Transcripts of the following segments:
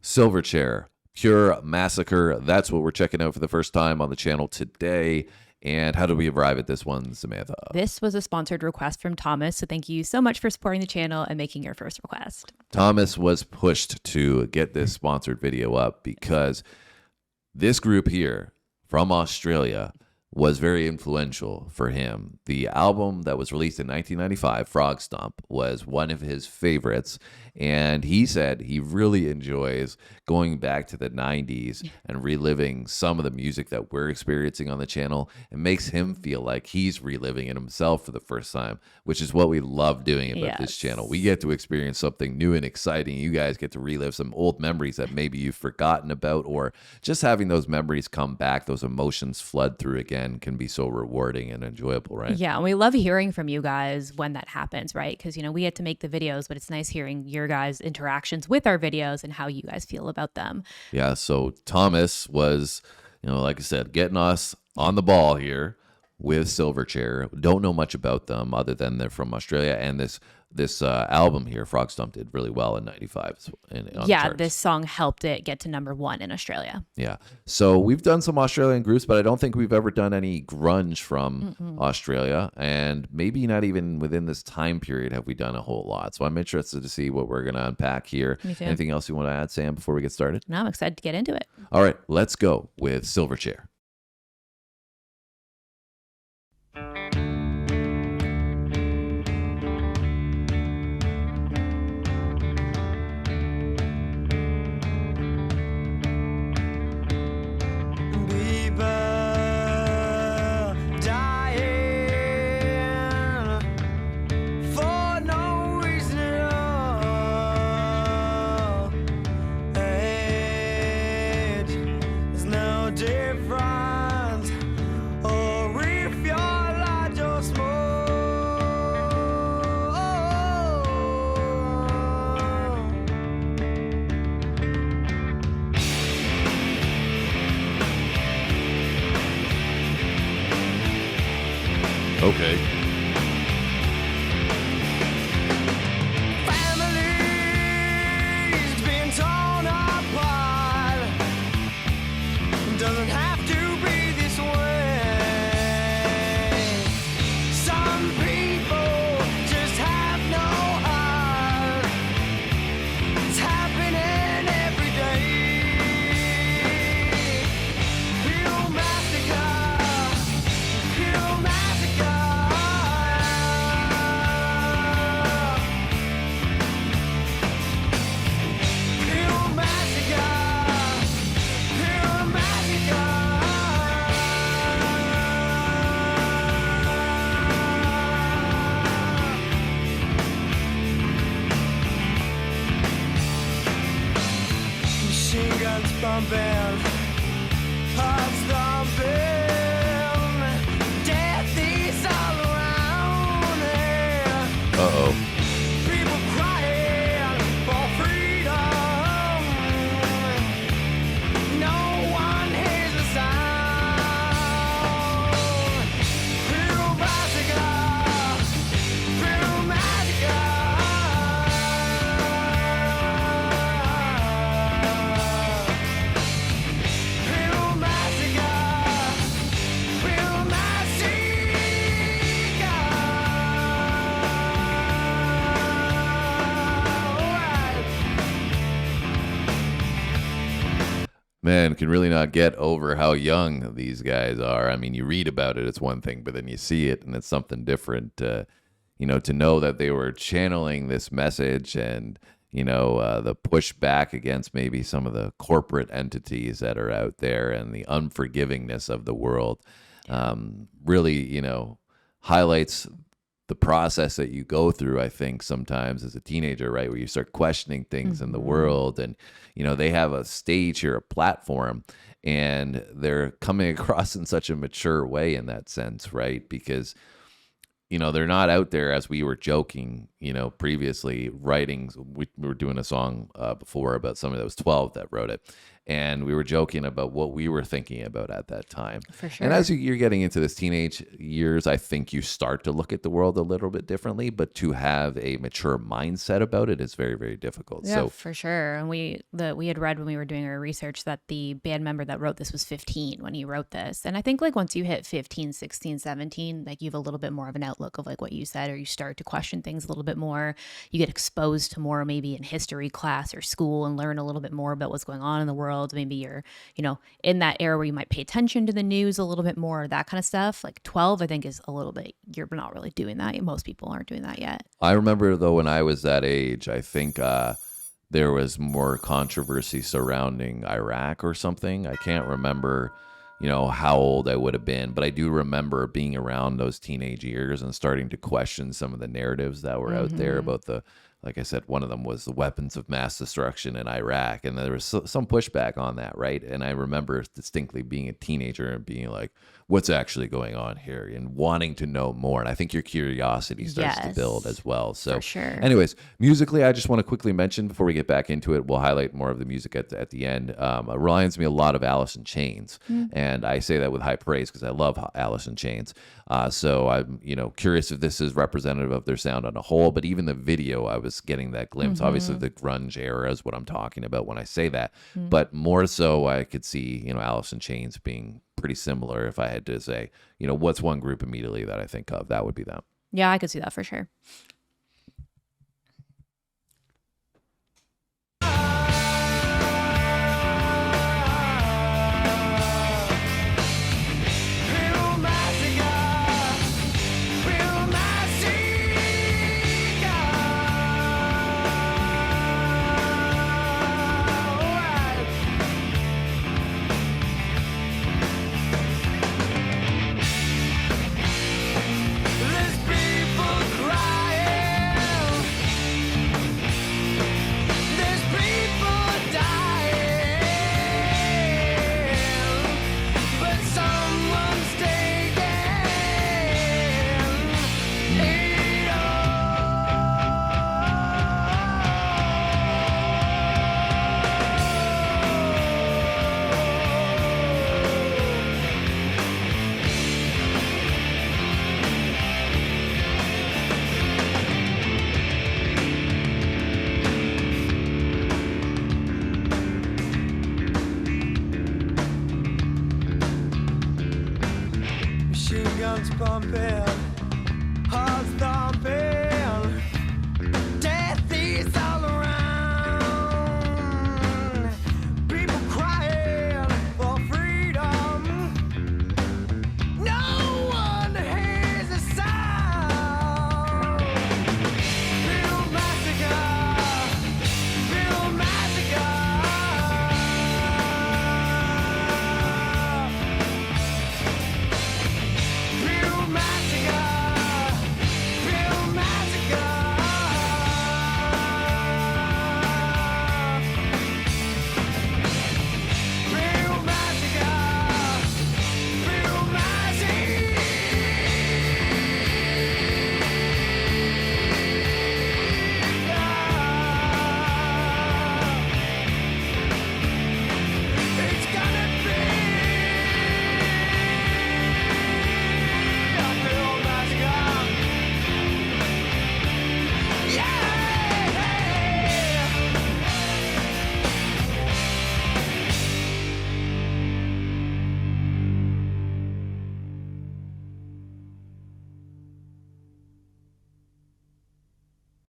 Silverchair, Pure Massacre. That's what we're checking out for the first time on the channel today. And how did we arrive at this one, Samantha? This was a sponsored request from Thomas, so thank you so much for supporting the channel and making your first request. Thomas was pushed to get this sponsored video up because this group here from Australia was very influential for him. The album that was released in 1995, Frogstomp, was one of his favorites. And he said he really enjoys going back to the 90s and reliving some of the music that we're experiencing on the channel. It makes him feel like he's reliving it himself for the first time, which is what we love doing about this channel. We get to experience something new and exciting. You guys get to relive some old memories that maybe you've forgotten about, or just having those memories come back, those emotions flood through again can be so rewarding and enjoyable, right? Yeah, and we love hearing from you guys when that happens, right? Because, you know, we get to make the videos, but it's nice hearing your guys' interactions with our videos and how you guys feel about them. Yeah, so Thomas was, you know, like I said, getting us on the ball here with Silverchair. Don't know much about them other than they're from Australia, and this album here, Frogstomp, did really well in '95. Yeah, this song helped it get to #1 in Australia. Yeah, so we've done some Australian groups, but I don't think we've ever done any grunge from Australia, and maybe not even within this time period have we done a whole lot. So I'm interested to see what we're going to unpack here. Me too. Anything else you want to add, Sam, before we get started? No, I'm excited to get into it. All right, let's go with Silverchair. Okay. Family's been torn apart. Doesn't have to be this way. Some people just have no heart. It's happening every day. Pure massacre. Pure massacre. Machine guns bumping, hearts thumping, death is all around here. Uh-oh. People crying for freedom. No one hears the sound. Pure massacre. Pure massacre. Pure massacre. Pure massacre. Man, can really not get over how young these guys are. I mean, you read about it, it's one thing, but then you see it and it's something different. You know, to know that they were channeling this message and, you know, the pushback against maybe some of the corporate entities that are out there and the unforgivingness of the world really, you know, highlights the process that you go through, I think, sometimes as a teenager, right? Where you start questioning things in the world. And, you know, they have a stage here, a platform, and they're coming across in such a mature way in that sense, right? Because, you know, they're not out there, as we were joking previously writing. We were doing a song before about somebody that was 12 that wrote it. And we were joking about what we were thinking about at that time. For sure. And as you're getting into this teenage years, I think you start to look at the world a little bit differently, but to have a mature mindset about it is very, very difficult. Yeah, So for sure. And we had read when we were doing our research that the band member that wrote this was 15 when he wrote this. And I think like once you hit 15, 16, 17, like you have a little bit more of an outlook of like what you said, or you start to question things a little bit more. You get exposed to more maybe in history class or school and learn a little bit more about what's going on in the world. Maybe you're, in that era where you might pay attention to the news a little bit more, that kind of stuff. Like 12, I think is a little bit, you're not really doing that. Most people aren't doing that yet. I remember though, when I was that age, I think there was more controversy surrounding Iraq or something. I can't remember, how old I would have been, but I do remember being around those teenage years and starting to question some of the narratives that were out there about like I said, one of them was the weapons of mass destruction in Iraq. And there was some pushback on that, right? And I remember distinctly being a teenager and being like, what's actually going on here, and wanting to know more. And I think your curiosity starts to build as well. So for sure. Anyways, musically, I just want to quickly mention before we get back into it, we'll highlight more of the music at the end. It reminds me a lot of Alice in Chains. And I say that with high praise because I love Alice in Chains. So I'm, curious if this is representative of their sound on a whole, but even the video, I was getting that glimpse. Obviously the grunge era is what I'm talking about when I say that, but more so I could see, Alice in Chains being pretty similar. If I had to say, what's one group immediately that I think of, that would be them. Yeah, I could see that for sure. Pumping, heart stomping, death is all around. People crying for freedom. No one hears a sound. Real massacre, real massacre.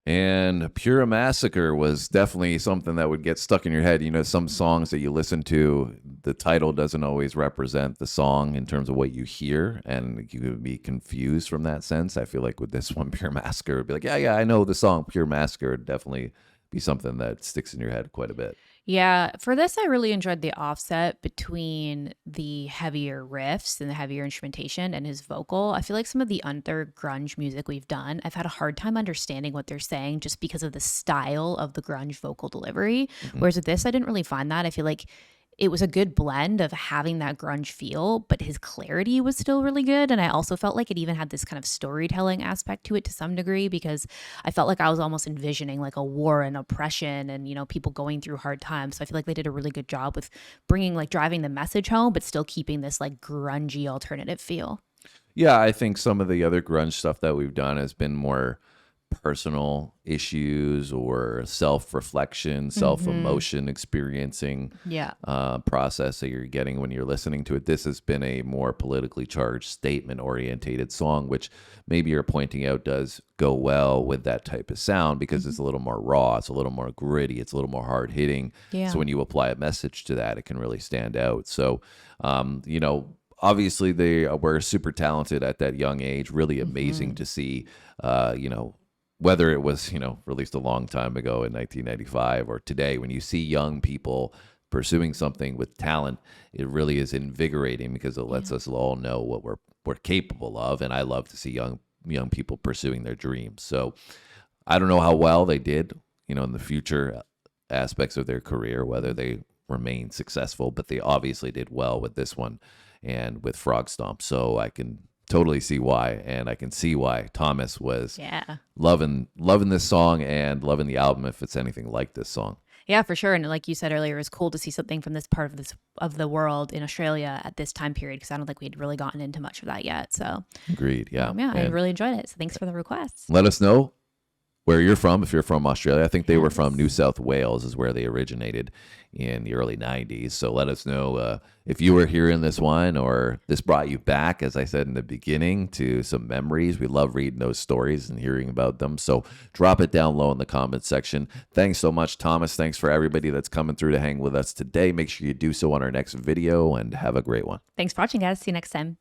And Pure Massacre was definitely something that would get stuck in your head. Some songs that you listen to, the title doesn't always represent the song in terms of what you hear, and you could be confused from that sense. I feel like with this one, Pure Massacre, would be like, yeah, I know the song Pure Massacre. Would definitely be something that sticks in your head quite a bit. Yeah, for this, I really enjoyed the offset between the heavier riffs and the heavier instrumentation and his vocal. I feel like some of the other grunge music we've done, I've had a hard time understanding what they're saying just because of the style of the grunge vocal delivery. Whereas with this, I didn't really find that. I feel like it was a good blend of having that grunge feel, but his clarity was still really good. And I also felt like it even had this kind of storytelling aspect to it to some degree, because I felt like I was almost envisioning like a war and oppression and, you know, people going through hard times. So I feel like they did a really good job with bringing, like, driving the message home, but still keeping this like grungy alternative feel. Yeah, I think some of the other grunge stuff that we've done has been more personal issues or self-reflection, self-emotion experiencing Yeah. process that you're getting when you're listening to it. This has been a more politically charged, statement-orientated song, which maybe you're pointing out does go well with that type of sound because it's a little more raw, it's a little more gritty, it's a little more hard-hitting. Yeah. So when you apply a message to that, it can really stand out. So, you know, obviously they were super talented at that young age, really amazing to see, you know, whether it was, you know, released a long time ago in 1995 or today, when you see young people pursuing something with talent, it really is invigorating because it lets us all know what we're capable of. And I love to see young people pursuing their dreams. So I don't know how well they did, you know, in the future aspects of their career, whether they remain successful, but they obviously did well with this one and with Frogstomp. So I can totally see why, and I can see why Thomas was loving this song and loving the album if it's anything like this song. Yeah, for sure. And like you said earlier, it's cool to see something from this part of the world in Australia at this time period, because I don't think we'd really gotten into much of that yet. So Agreed. Yeah. yeah, I And really enjoyed it. So thanks for the requests. let us know where you're from, if you're from Australia. I think they were from New South Wales is where they originated in the early 90s. So let us know if you were hearing this one or this brought you back, as I said in the beginning, to some memories. We love reading those stories and hearing about them. So drop it down low in the comments section. Thanks so much, Thomas. Thanks for everybody that's coming through to hang with us today. Make sure you do so on our next video, and have a great one. Thanks for watching, guys. See you next time.